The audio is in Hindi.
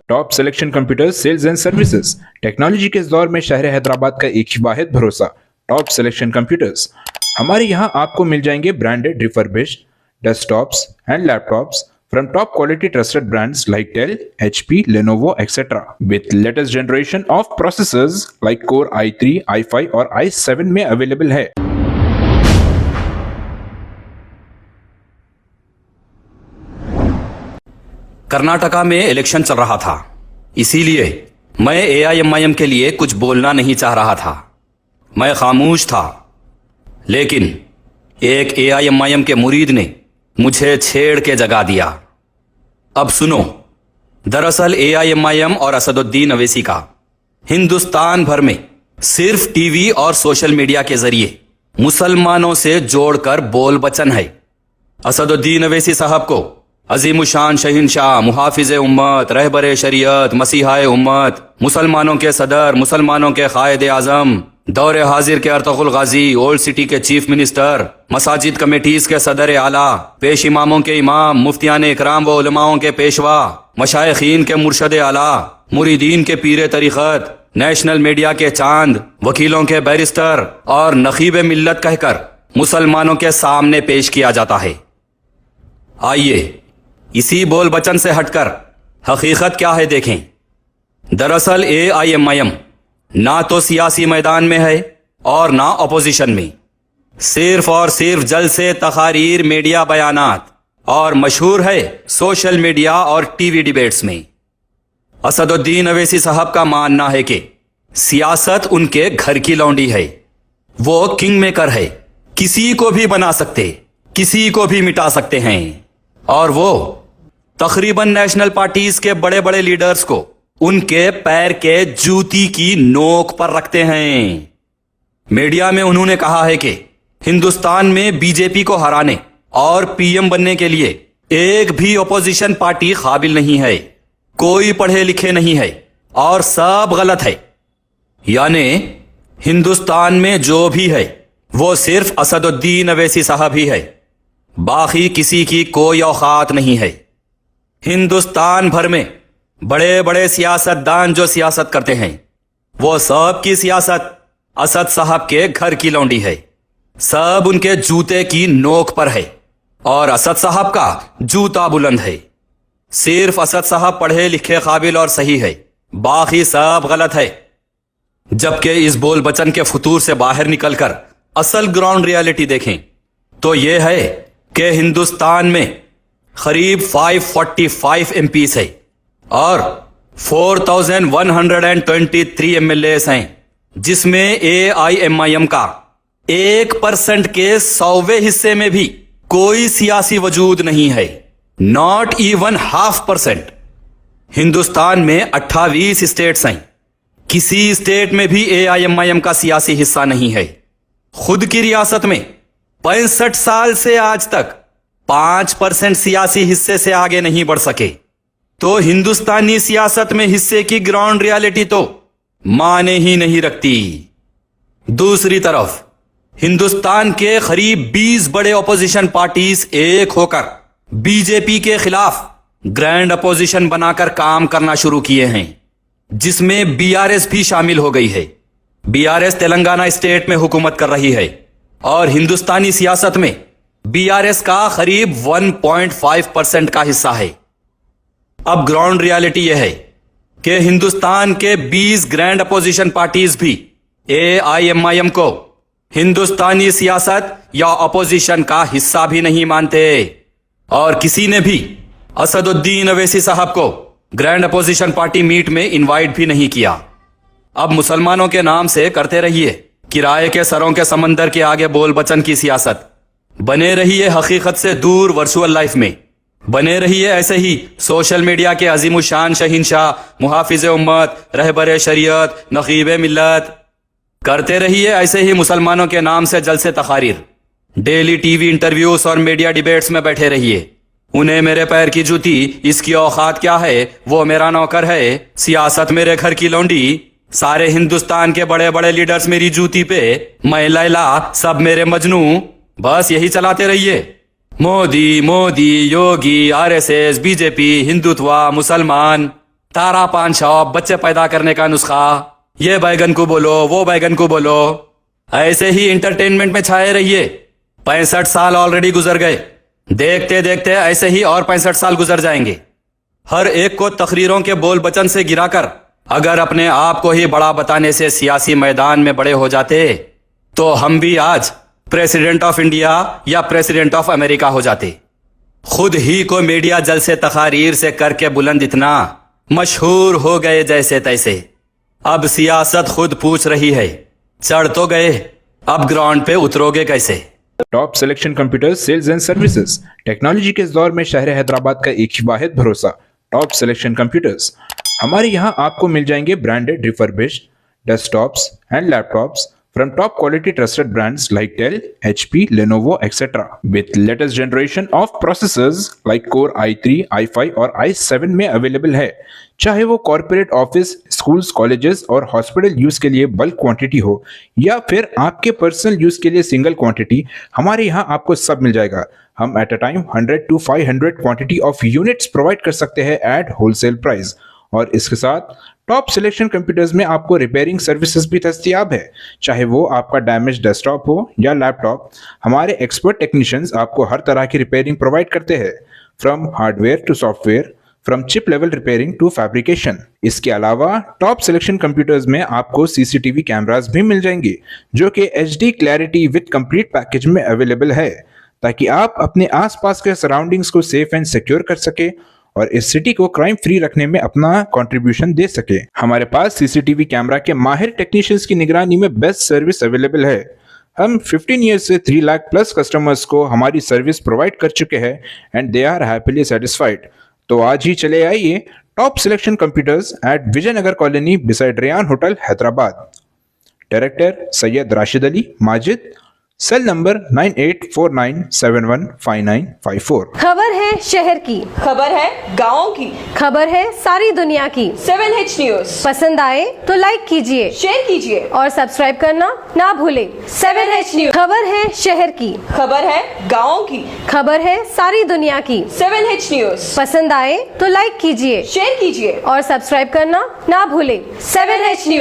Top selection computers sales and services. Technology के इस दौर में शहर हैदराबाद का एक ही वाहिद भरोसा टॉप सिलेक्शन कंप्यूटर्स। हमारे यहाँ आपको मिल जाएंगे branded refurbished desktops and laptops from top quality trusted brands like Dell, HP, Lenovo, etc. with latest generation of processors like Core i3, i5 और i7 में अवेलेबल है। कर्नाटका में इलेक्शन चल रहा था, इसीलिए मैं एआईएमआईएम के लिए कुछ बोलना नहीं चाह रहा था। मैं खामोश था, लेकिन एक एआईएमआईएम के मुरीद ने मुझे छेड़ के जगा दिया। अब सुनो, दरअसल एआईएमआईएम और असदुद्दीन अवैसी का हिंदुस्तान भर में सिर्फ टीवी और सोशल मीडिया के जरिए मुसलमानों से जोड़कर बोल बचन है। असदुद्दीन अवैसी साहब को अजीमुशान शहंशाह, मुहाफिज उम्मत, रहबर शरीयत, मसीहाए उम्मत, मुसलमानों के सदर, मुसलमानों के कायद आजम, दौरे हाजिर के अर्तुगरुल गाजी, ओल्ड सिटी के चीफ मिनिस्टर, मसाजिद कमेटीज के सदर आला, पेश इमामों के इमाम, मुफ्तियान इकराम व उलमाओं के पेशवा, मशाइखीन के मुर्शद आला, मुरीदीन के पीरे तरीक़त, नेशनल मीडिया के चांद, वकीलों के बैरिस्टर और नखीब मिल्लत कहकर मुसलमानों के सामने पेश किया जाता है। आइए इसी बोल बचन से हटकर हकीकत क्या है देखें। दरअसल एआईएमआईएम ना तो सियासी मैदान में है और ना अपोजिशन में, सिर्फ और सिर्फ जलसे, तकारीर, मीडिया बयानात और मशहूर है सोशल मीडिया और टीवी डिबेट्स में। असदुद्दीन अवैसी साहब का मानना है कि सियासत उनके घर की लौंडी है। वो किंग मेकर है, किसी को भी बना सकते, किसी को भी मिटा सकते हैं। और वो तकरीबन नेशनल पार्टीज के बड़े बड़े लीडर्स को उनके पैर के जूती की नोक पर रखते हैं। मीडिया में उन्होंने कहा है कि हिंदुस्तान में बीजेपी को हराने और पीएम बनने के लिए एक भी अपोजिशन पार्टी काबिल नहीं है, कोई पढ़े लिखे नहीं है और सब गलत है। यानी हिंदुस्तान में जो भी है वो सिर्फ असदुद्दीन अवैसी साहब ही है, बाकी किसी की कोई औकात नहीं है। हिंदुस्तान भर में बड़े बड़े सियासतदान जो सियासत करते हैं वो सब की सियासत असद साहब के घर की लौंडी है, सब उनके जूते की नोक पर है और असद साहब का जूता बुलंद है। सिर्फ असद साहब पढ़े लिखे, काबिल और सही है, बाकी सब गलत है। जबकि इस बोल बचन के फतूर से बाहर निकलकर असल ग्राउंड रियलिटी देखें तो यह है कि हिंदुस्तान में करीब 545 एमपीस है और 4123 एमएलएस हैं, जिसमें एआईएमआईएम का 1% के 100वें हिस्से में भी कोई सियासी वजूद नहीं है, नॉट इवन 0.5%। हिंदुस्तान में 28 स्टेट्स हैं, किसी स्टेट में भी एआईएमआईएम का सियासी हिस्सा नहीं है। खुद की रियासत में 65 साल से आज तक 5% सियासी हिस्से से आगे नहीं बढ़ सके, तो हिंदुस्तानी सियासत में हिस्से की ग्राउंड रियलिटी तो माने ही नहीं रखती। दूसरी तरफ हिंदुस्तान के करीब 20 बड़े अपोजिशन पार्टीज एक होकर बीजेपी के खिलाफ ग्रैंड अपोजिशन बनाकर काम करना शुरू किए हैं, जिसमें बीआरएस भी शामिल हो गई है। बीआरएस तेलंगाना स्टेट में हुकूमत कर रही है और हिंदुस्तानी सियासत में बीआरएस का करीब 1.5% का हिस्सा है। अब ग्राउंड रियलिटी यह है कि हिंदुस्तान के 20 ग्रैंड अपोजिशन पार्टीज भी एआईएमआईएम को हिंदुस्तानी सियासत या अपोजिशन का हिस्सा भी नहीं मानते और किसी ने भी असदुद्दीन अवैसी साहब को ग्रैंड अपोजिशन पार्टी मीट में इनवाइट भी नहीं किया। अब मुसलमानों के नाम से करते रहिए किराए के सरों के समंदर के आगे बोल बचन की सियासत, बने रहिए हकीकत से दूर वर्चुअल लाइफ में, बने रहिए ऐसे ही सोशल मीडिया के अजीमुशान शहंशाह, मुहाफिज उम्मत, रहबर शरीयत, नखीब मिल्लत, करते रहिए ऐसे ही मुसलमानों के नाम से जलसे तकारीर, डेली टीवी इंटरव्यूज और मीडिया डिबेट्स में बैठे रहिए। उन्हें मेरे पैर की जूती, इसकी औकात क्या है, वो मेरा नौकर है, सियासत मेरे घर की लौंडी, सारे हिंदुस्तान के बड़े बड़े लीडर्स मेरी जूती पे, मैं लैला, सब मेरे मजनू, बस यही चलाते रहिए। मोदी मोदी, योगी, आरएसएस, बीजेपी, हिंदुत्व, मुसलमान, तारा पान शॉप, बच्चे पैदा करने का नुस्खा, ये बैगन को बोलो, वो बैगन को बोलो, ऐसे ही इंटरटेनमेंट में छाए रहिए। 65 साल ऑलरेडी गुजर गए, देखते देखते ऐसे ही और 65 साल गुजर जाएंगे। हर एक को तकरीरों के बोल बचन से गिराकर अगर अपने आप को ही बड़ा बताने से सियासी मैदान में बड़े हो जाते तो हम भी आज प्रेसिडेंट ऑफ इंडिया या प्रेसिडेंट ऑफ अमेरिका हो जाते। खुद ही को मीडिया जलसे तकारीर से करके बुलंद इतना मशहूर हो गए जैसे तैसे। अब सियासत खुद पूछ रही है, चढ़ तो गए, अब ग्राउंड पे उतरोगे कैसे। Top selection computers sales and services, technology के इस दौर में शहर हैदराबाद का एक ही वाहिद भरोसा, टॉप सिलेक्शन कंप्यूटर्स। हमारे यहाँ आपको मिल जाएंगे branded refurbished desktops and laptops from top quality trusted brands like Dell, HP, Lenovo, etc. with latest generation of processors like Core i3, i5 और i7 में अवेलेबल है। चाहे वो कॉर्पोरेट ऑफिस, स्कूल्स, कॉलेजेस और हॉस्पिटल यूज के लिए बल्क क्वांटिटी हो या फिर आपके पर्सनल यूज के लिए सिंगल क्वांटिटी, हमारे यहाँ आपको सब मिल जाएगा। हम at a time 100 to 500 quantity of units provide कर सकते हैं एट होलसेल प्राइस। और इसके साथ टॉप सिलेक्शन कंप्यूटर्स में आपको रिपेयरिंग सर्विसेज भी दस्तियाब है। चाहे वो आपका डैमेज डेस्कटॉप हो या लैपटॉप, हमारे एक्सपर्ट टेक्नीशियंस आपको हर तरह की रिपेयरिंग प्रोवाइड करते हैं, from hardware to software, from chip level repairing to fabrication. इसके अलावा टॉप सिलेक्शन कंप्यूटर्स में आपको सीसीटीवी कैमरास भी मिल जाएंगे जो कि HD clarity with complete package में अवेलेबल है, ताकि आप अपने आसपास के सराउंडिंग्स को सेफ एंड सिक्योर कर सके और इस सिटी को क्राइम फ्री रखने में अपना कंट्रीब्यूशन दे सके। हमारे पास सीसीटीवी कैमरा के माहिर टेक्नीशियंस की निगरानी में बेस्ट सर्विस अवेलेबल है। हम 15 ईयर्स से 3 लाख प्लस कस्टमर्स को हमारी सर्विस प्रोवाइड कर चुके हैं and they are happily satisfied. तो आज ही चले आइए top selection computers at Vijayanagar colony beside Ryan hotel Hyderabad. Director Syed Rashid Ali Majid, cell number 9849715954। खबर है शहर की, खबर है गाँव की, खबर है सारी दुनिया की। 7H न्यूज पसंद आए तो लाइक कीजिए, शेयर कीजिए और सब्सक्राइब करना ना भूलें। 7H न्यूज, खबर है शहर की, खबर है गाँव की, खबर है सारी दुनिया की। 7H न्यूज, पसंद आए तो लाइक कीजिए, शेयर कीजिए और सब्सक्राइब करना ना भूलें। 7H news.